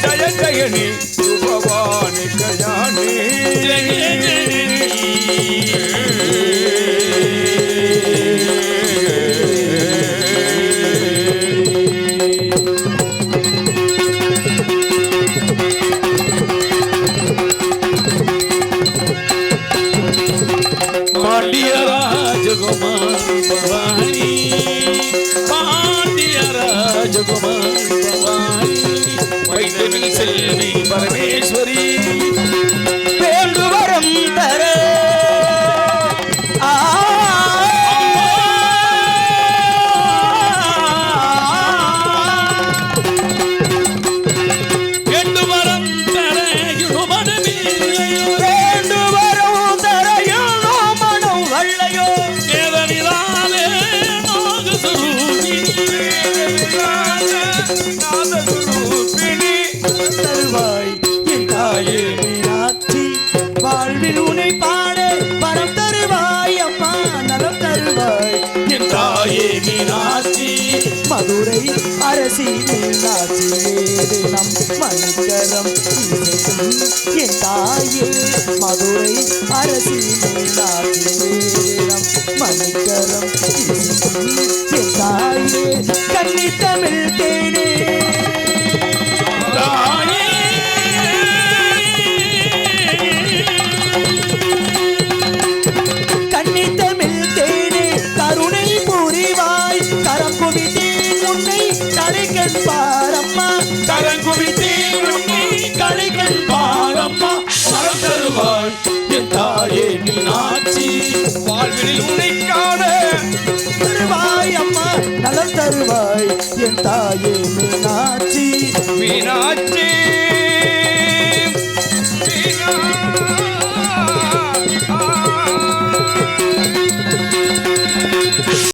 जय जयनी भवानी कल्याणी पांड्या राजकुमारी भवानी पांड्या राजकुमारी भवानी वैद्यनी सेवी परमेश्वरी वेंडुवरम तरे वेंडुवरम तरे युमनमिल्लयो वेंडुवरम तरे युमनो वल्लयो केवलिराले नागस्वरूपी नागस्वरूपिणी தருவாய் என் தாயே மீனாட்சி வாழ்வில் உன்னை பாட வரம் தருவாய் அம்மா நலம் தருவாய் என் தாயே மீனாட்சி மதுரை அரசி மீனாட்சி நம் மணிக்கரம் என் தாயே மதுரை அரசி மீனாட்சி நம் மணிக்கரம் என் தாயே கன்னி தமிழ் தேனே கன்னி தமிழ் தேனே கருணை புரிவாய் கரம் குவித்தேன் உன்னை கடைக்கண் பாரம்மா கரம் குவித்தேன் உன்னை கடைக்கண் பாரம்மா வரம் தருவாய் என் தாயே மீனாட்சி வாழ்வில் உன்னை காண தருவாய் அம்மா நலம் தருவாய் என் தாயே மீனாட்சி மீனாட்சி